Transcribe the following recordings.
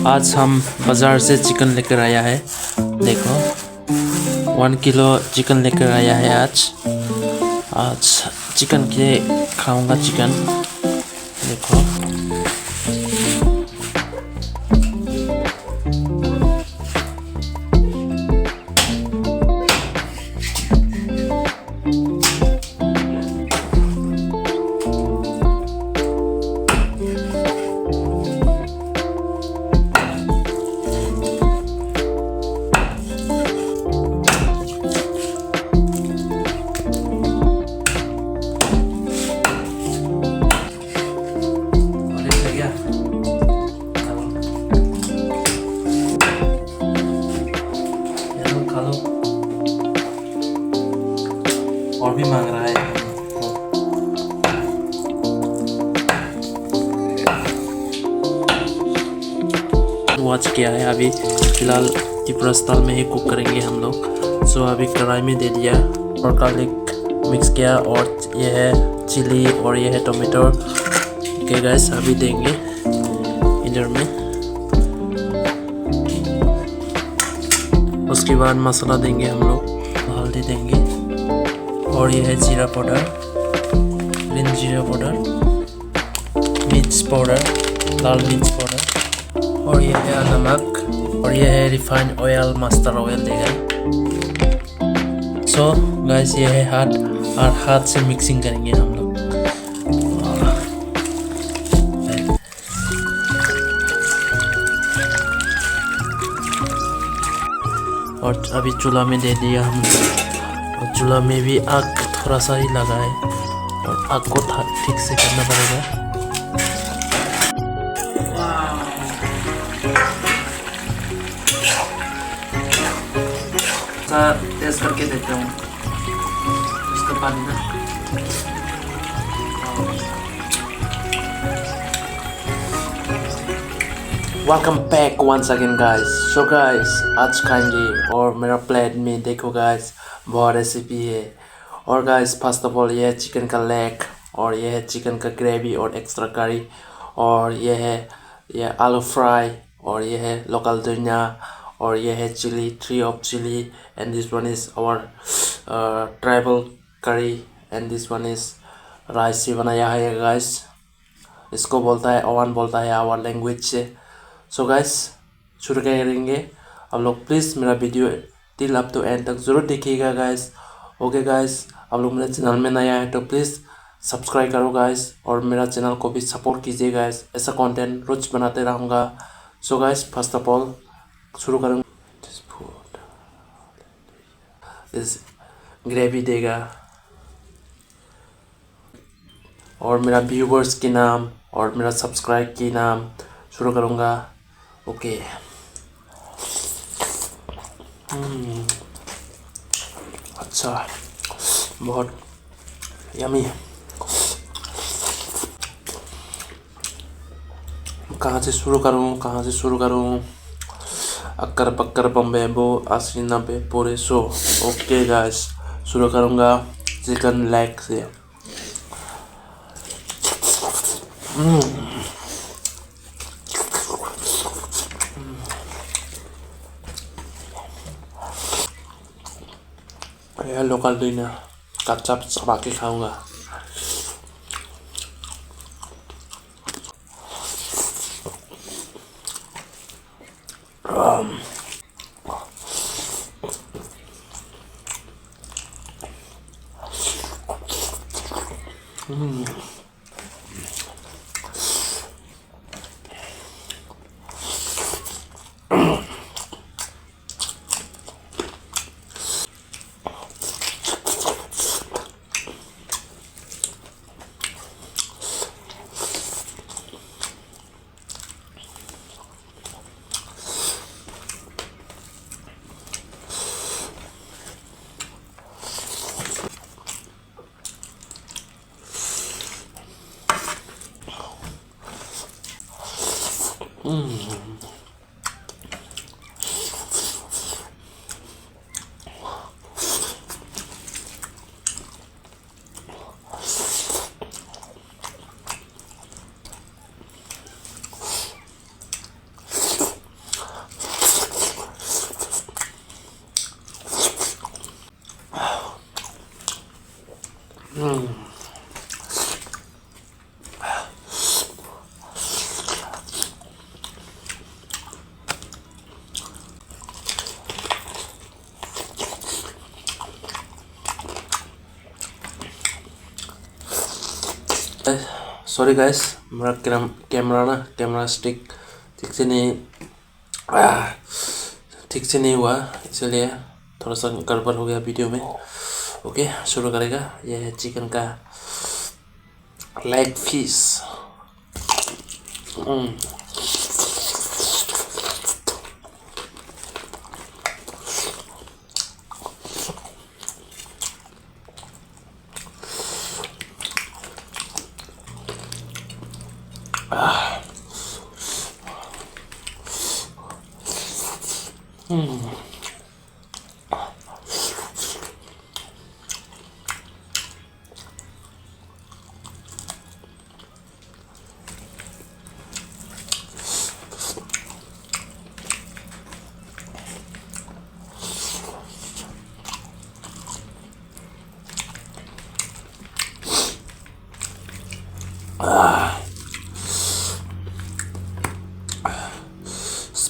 आज हम बाजार से चिकन लेकर आया है। देखो 1 किलो चिकन लेकर आया है आज चिकन के खाऊंगा चिकन। देखो और भी मांग रहा है। वॉच किया है अभी फिलहाल त्रिपुरा स्टाइल में ही कुक करेंगे हम लोग। सो अभी कढ़ाई में दे दिया और गार्लिक मिक्स किया और ये है चिली और ये है टोमेटो। ओके गाइस अभी देंगे इधर में। उसके बाद मसाला देंगे हम लोग, हल्दी देंगे और ये है जीरा पाउडर, ग्रीन जीरा पाउडर, मिर्च पाउडर, लाल मिर्च पाउडर और ये है नमक और ये है रिफाइंड ऑयल, मस्टर्ड ऑयल देगा। सो गाइस ये है हाथ से मिक्सिंग करेंगे हम लोग। और अभी चूल्हा में दे दिया हम लोग और चूल्हा में भी आग थोड़ा सा ही लगा है और आग को ठीक से करना पड़ेगा। टेस्ट करके देखता हूँ इसका पानी ना। Welcome back once again guys. So guys आज खाएंगे और मेरा प्लेट में देखो गाइस बहुत रेसिपी है। और गाइस फर्स्ट ऑफ ऑल ये है चिकन का लेग और ये है चिकन का ग्रेवी और एक्स्ट्रा करी और ये आलू फ्राई और ये है लोकल धनिया और ये है chili 3 of chili and this one is our tribal curry and this one is rice से बनाया है गाइस। इसको बोलता है ओवन बोलता है आवर लैंग्वेज से। सो गाइस शुरू करेंगे। आप लोग प्लीज़ मेरा video till up to end तक ज़रूर देखिएगा गाइस। ओके गाइस आप लोग मेरे चैनल में नया है तो प्लीज़ सब्सक्राइब करो गाइस और मेरा चैनल को भी सपोर्ट कीजिए गाइस। ऐसा कंटेंट रोज बनाते रहूँगा। So guys first of all शुरू करूँगा। इस ग्रेवी देगा और मेरा व्यूवर्स के नाम और मेरा सब्सक्राइब के नाम शुरू करूँगा। ओके अच्छा बहुत यमी। कहाँ से शुरू करूँ अक्कर पक्कर बम्बे बो 80-90 पूरे 100। ओके गाइस शुरू करूँगा चिकन लेग से। यह लोकल धनिया कच्चा चबा के खाऊंगा। सॉरी गाइस, मेरा कैमरा स्टिक ठीक से नहीं ठीक से नहीं हुआ, इसलिए थोड़ा सा गड़बड़ हो गया वीडियो में। ओके, शुरू करेगा। ये है चिकन का लेग पीस।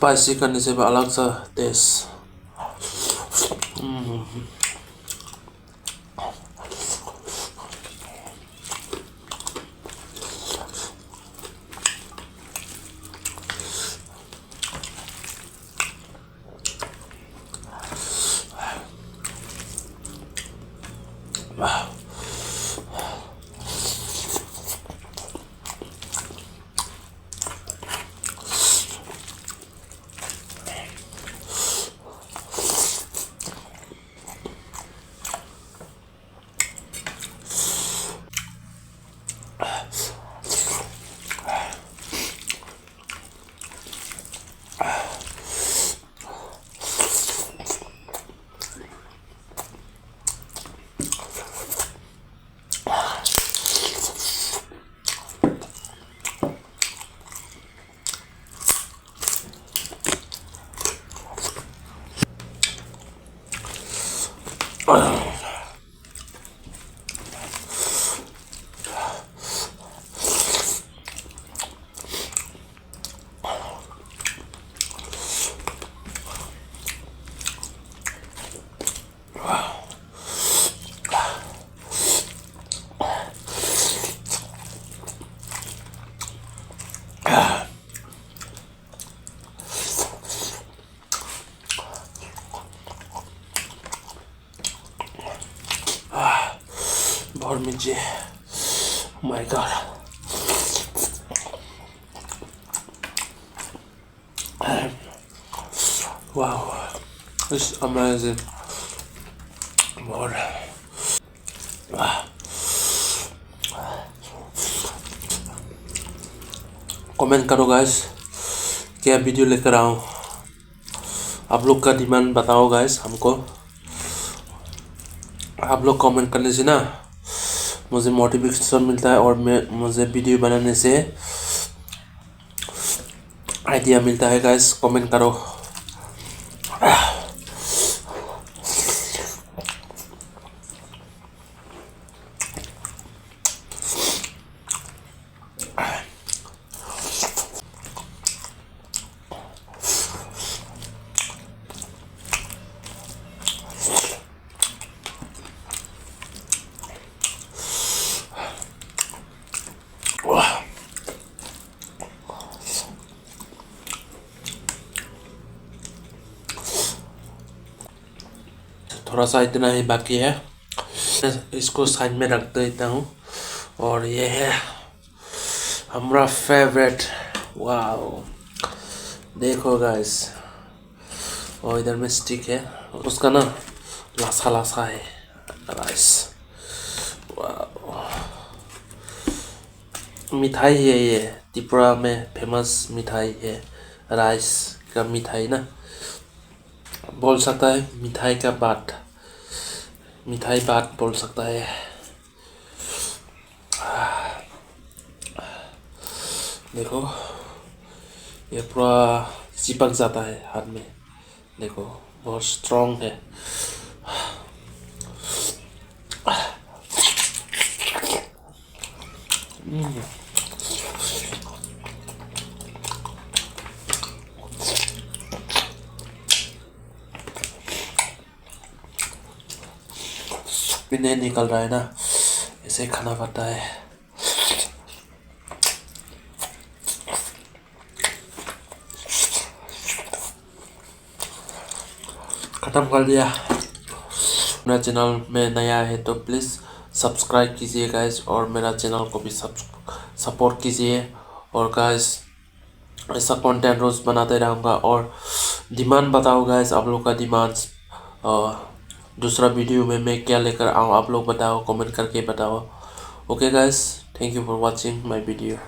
स्पाइसी करने से भी अलग सा टेस्ट। बहुत मीठे, my God. Wow, it's amazing. बहुत कमेंट करो गाइस, क्या वीडियो लेकर आऊँ। आप लोग का डिमांड बताओ गाइस हमको। आप लोग कमेंट करने से ना मुझे मोटिवेशन मिलता है, और मुझे वीडियो बनाने से आइडिया मिलता है। गाइस कमेंट करो। थोड़ा सा इतना ही बाकी है, इसको साइड में रख देता हूँ। और ये है हमारा फेवरेट। वाओ, देखो गाइस, और इधर में स्टिक है, उसका ना लासा लासा है राइस। वाओ, मिठाई है ये, त्रिपुरा में फेमस मिठाई है, राइस का मिठाई ना, बोल सकता है मिठाई का बात, मिठाई बात बोल सकता है। देखो ये पूरा चिपक जाता है हाथ में, देखो बहुत स्ट्रॉन्ग है। भी नहीं निकल रहा है ना, ऐसे खाना पड़ता है। ख़त्म कर दिया। मेरा चैनल में नया है तो प्लीज़ सब्सक्राइब कीजिए गाइस, और मेरा चैनल को भी सपोर्ट कीजिए। और गाइस ऐसा कंटेंट रोज़ बनाते रहूँगा। और डिमांड बताओ गाइस, आप लोग का डिमांड्स दूसरा वीडियो में मैं क्या लेकर आऊँ, आप लोग बताओ, कमेंट करके बताओ। Okay guys, thank you for watching my video.